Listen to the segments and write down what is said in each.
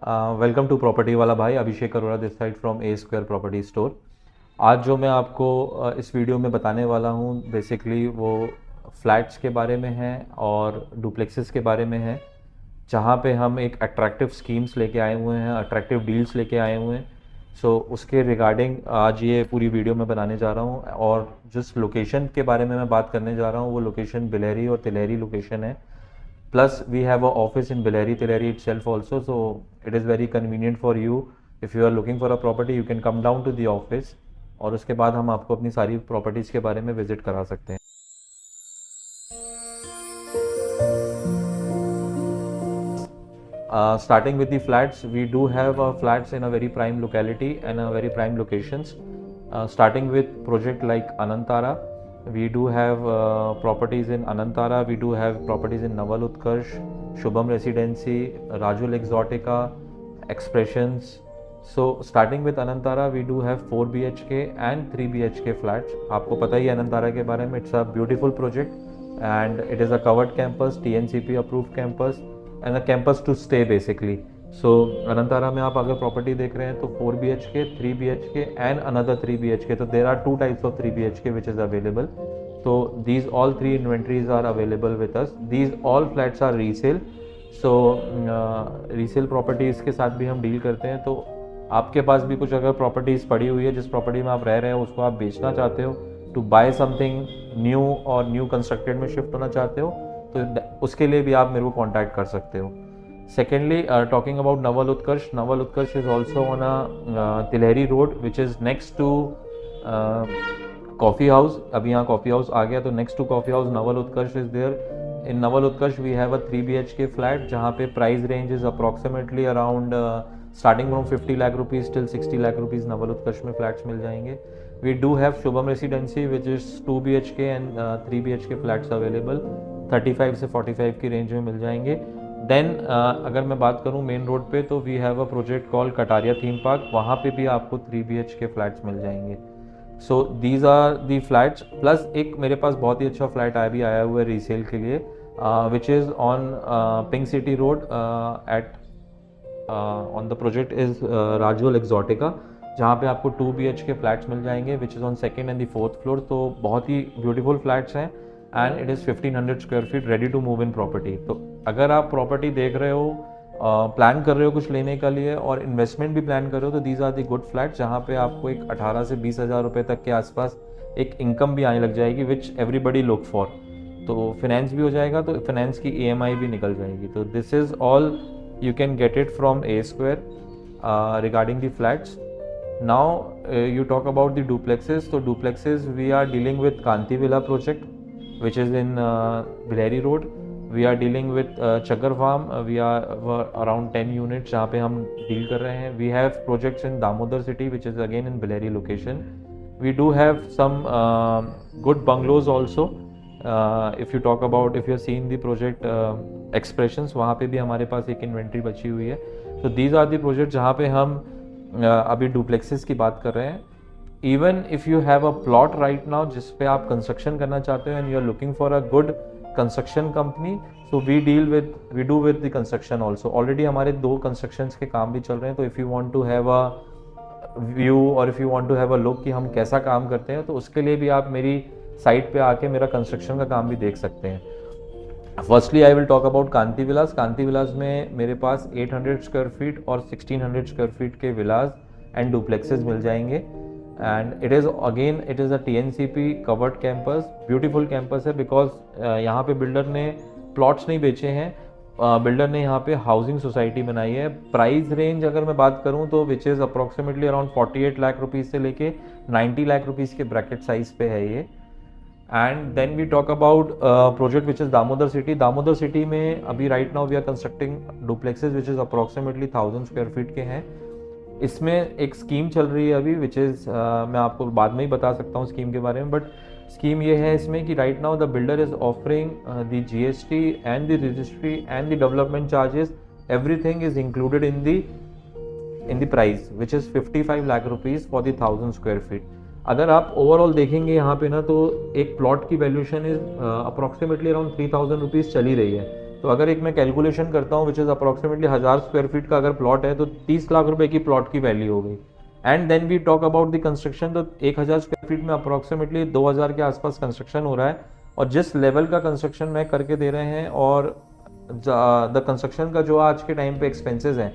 Welcome to property वाला भाई। Abhishek Arora this side from A square property store. आज जो मैं आपको इस वीडियो में बताने वाला हूँ बेसिकली वो फ्लैट्स के बारे में है और डुप्लेक्सेस के बारे में है, जहाँ पे हम एक अट्रैक्टिव स्कीम्स लेके आए हुए हैं, अट्रैक्टिव डील्स लेके आए हुए हैं। सो उसके रिगार्डिंग आज ये पूरी वीडियो में बनाने जा रहा हूँ। और जिस लोकेशन के बारे में मैं बात करने जा रहा हूँ वो लोकेशन बिलहरी और तिलहरी लोकेशन है। Plus, we have an office in Tilleri itself also, so it is very convenient for you. If you are looking for a property, you can come down to the office और उसके बाद हम आपको अपनी सारी properties के बारे में विजिट करा सकते हैं। Starting with the flats, we do have flats in a very prime locality and a very prime locations. Starting with project like Anantara, we do have properties in Anantara, we do have properties in Naval Utkarsh, Shubham Residency, Rajul Exotica, Expressions. So starting with Anantara, we do have 4 BHK and 3 BHK flats. आपको पता ही है Anantara के बारे में, it's a beautiful project and it is a covered campus, TNCP approved campus and a campus to stay basically. So Anantara में आप अगर property देख रहे हैं तो 4 BHK, 3 BHK and another 3 BHK. तो there are two types of 3 BHK which is available. So these all three inventories are available with us. These all flats are resale. So resale properties के साथ भी हम deal करते हैं। तो आपके पास भी कुछ अगर प्रॉपर्टीज़ पड़ी हुई है, जिस प्रॉपर्टी में आप रह रहे हो उसको आप बेचना चाहते हो, टू बाय समथिंग न्यू और न्यू कंस्ट्रक्टेड में शिफ्ट होना चाहते हो, तो उसके लिए भी आप मेरे को कॉन्टैक्ट कर सकते हो। Secondly, talking about Naval Utkarsh, Naval Utkarsh is also on a Tilheri Road, which is next to Coffee House. अभी यहाँ Coffee House आ गया, तो next to Coffee House Naval Utkarsh is there. In Naval Utkarsh we have a 3 BHK flat, जहाँ पे price range is approximately around starting from 50 lakh rupees till 60 lakh rupees. Naval Utkarsh में flats मिल जाएंगे. We do have Shubham Residency, which is 2 BHK and 3 BHK flats available. 35 से 45 की range में मिल जाएंगे। Then अगर मैं बात करूं मेन रोड पे, तो we have a project call Kataria theme park, वहाँ पे भी आपको 3 BHK फ्लैट्स मिल जाएंगे। So these are the flats. Plus एक मेरे पास बहुत ही अच्छा फ्लैट भी आया हुआ है रीसेल के लिए, which is on pink city road at on the project is Rajol exotica, जहाँ पे आपको 2 BHK फ्लैट्स मिल जाएंगे, which is on second and the fourth floor. तो बहुत ही ब्यूटीफुल फ्लैट्स हैं and it is 1500 square feet ready to move in property. तो अगर आप प्रॉपर्टी देख रहे हो, प्लान कर रहे हो कुछ लेने के लिए और इन्वेस्टमेंट भी प्लान कर रहे हो, तो these are the good flat, जहाँ पे आपको एक 18 से 20 हज़ार रुपये तक के आसपास एक इनकम भी आने लग जाएगी, विच एवरीबडी लुक फॉर। तो फिनेंस भी हो जाएगा, तो फिनेंस की EMI भी निकल जाएगी। तो this is all you can get it from A square regarding the flats. Now you talk about the duplexes. तो duplexes we are dealing with Kanti villa project, which is in Bilheri Road. We are dealing with Chakar Farm. We are around 10 units जहाँ पे हम deal कर रहे हैं। We have projects in Damodar City, which is again in Bilheri location. We do have some good bungalows also. If you talk about, if you have seen the project Expressions, वहाँ पे भी हमारे पास एक inventory बची हुई है। So these are the projects जहाँ पे हम अभी डुप्लेक्सेस की बात कर रहे हैं। Even if you have a plot right now जिस पे आप कंस्ट्रक्शन करना चाहते हो and you are looking for a good construction company, so we do with the construction also. Already हमारे 2 कंस्ट्रक्शंस के काम भी चल रहे हैं। तो if you want to have a view और if you want to have a look कि हम कैसा काम करते हैं, तो उसके लिए भी आप मेरी साइट पे आके मेरा कंस्ट्रक्शन का काम भी देख सकते हैं। Firstly I will talk about Kanti Vilas. Kanti Vilas में मेरे पास 800 स्क्वायर फीट और 1600 स्क्वायर फीट के विलास एंड डुप्लेक्सेस मिल जाएंगे। And it is a TNCP covered campus, beautiful campus है, बिकॉज यहाँ पे बिल्डर ने प्लॉट्स नहीं बेचे हैं, बिल्डर ने यहाँ पे हाउसिंग सोसाइटी बनाई है। प्राइस रेंज अगर मैं बात करूँ तो which is approximately around 48 lakh rupees से लेके 90 लाख रुपीज़ के ब्रैकेट साइज पे है ये। And then we talk about project which is Damodar city. Damodar city में अभी right now we are constructing duplexes which is approximately 1000 square feet के हैं। इसमें एक स्कीम चल रही है अभी, विच इज़ मैं आपको बाद में ही बता सकता हूँ स्कीम के बारे में, बट स्कीम ये है इसमें कि right now the builder is offering the GST and the registry and the development charges, everything is included in the price which is 55 lakh rupees for the 1000 square feet. अगर आप overall देखेंगे यहाँ पे ना, तो एक प्लॉट की valuation is approximately around 3000 rupees चली रही है। तो अगर एक मैं कैलकुलेशन करता हूँ विच इज़ अप्रॉक्सीमेटली 1000 स्क्वायर फीट का अगर प्लॉट है तो 30 लाख रुपए की प्लॉट की वैल्यू हो गई। And then we talk about the construction, तो 1000 स्क्वायर फीट में अप्रॉक्सीमेटली 2000 के आसपास कंस्ट्रक्शन हो रहा है। और जिस लेवल का कंस्ट्रक्शन मैं करके दे रहे हैं और द कंस्ट्रक्शन का जो आज के टाइम पे एक्सपेंसेस हैं,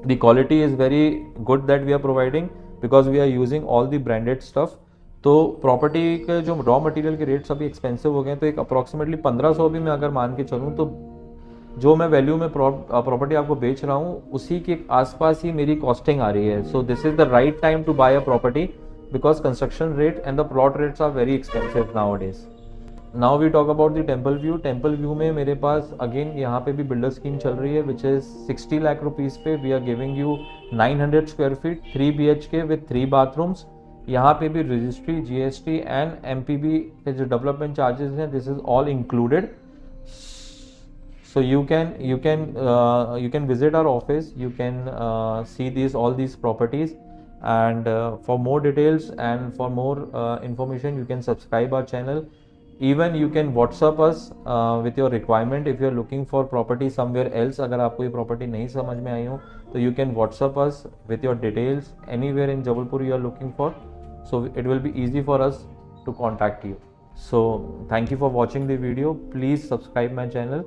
the quality is very good that we are providing because we are using all the branded stuff. तो प्रॉपर्टी के जो रॉ मटेरियल के रेट्स अभी एक्सपेंसिव हो गए हैं, तो एक अप्रॉक्सीमेटली 1500 भी मैं अगर मान के चलूँ तो जो मैं वैल्यू में प्रॉपर्टी आपको बेच रहा हूँ उसी के आसपास ही मेरी कॉस्टिंग आ रही है। So this is the right time to buy a property because construction rate and the plot rates are very expensive nowadays. Now we talk about the temple view. Temple view में मेरे पास again यहाँ पे भी builder scheme चल रही है which is 60 lakh rupees पे we are giving you 900 square feet 3 BHK with 3 bathrooms. यहाँ पे भी रजिस्ट्री, GST एंड MPB के जो डेवलपमेंट चार्जेस हैं this is all included. So you can visit our office, you can see all these properties, and for more details and for more information you can subscribe our channel. Even you can WhatsApp us with your requirement if you are looking for property somewhere else. अगर आपको ये property नहीं समझ में आई हो तो you can WhatsApp us with your details anywhere in Jabalpur you are looking for. So it will be easy for us to contact you. So thank you for watching the video. Please subscribe my channel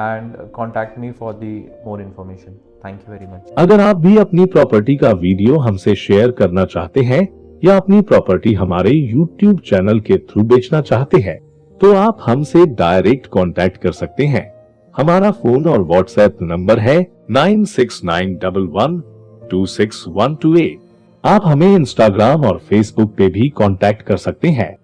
and contact me for the more information. Thank you very much. अगर आप भी अपनी property का video हमसे share करना चाहते हैं या अपनी प्रॉपर्टी हमारे YouTube चैनल के थ्रू बेचना चाहते हैं तो आप हमसे डायरेक्ट कांटेक्ट कर सकते हैं। हमारा फोन और व्हाट्सएप नंबर है 9691126128। आप हमें इंस्टाग्राम और फेसबुक पे भी कांटेक्ट कर सकते हैं।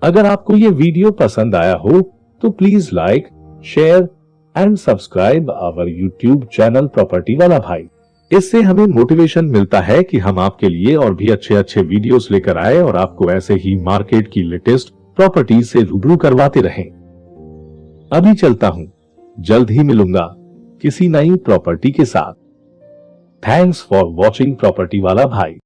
अगर आपको ये वीडियो पसंद आया हो तो please like, share and subscribe our YouTube channel property वाला भाई। इससे हमें मोटिवेशन मिलता है कि हम आपके लिए और भी अच्छे वीडियोस लेकर आए और आपको ऐसे ही मार्केट की लेटेस्ट प्रॉपर्टी से रूबरू करवाते रहें। अभी चलता हूं, जल्द ही मिलूंगा किसी नई प्रॉपर्टी के साथ। थैंक्स फॉर वॉचिंग प्रॉपर्टी वाला भाई।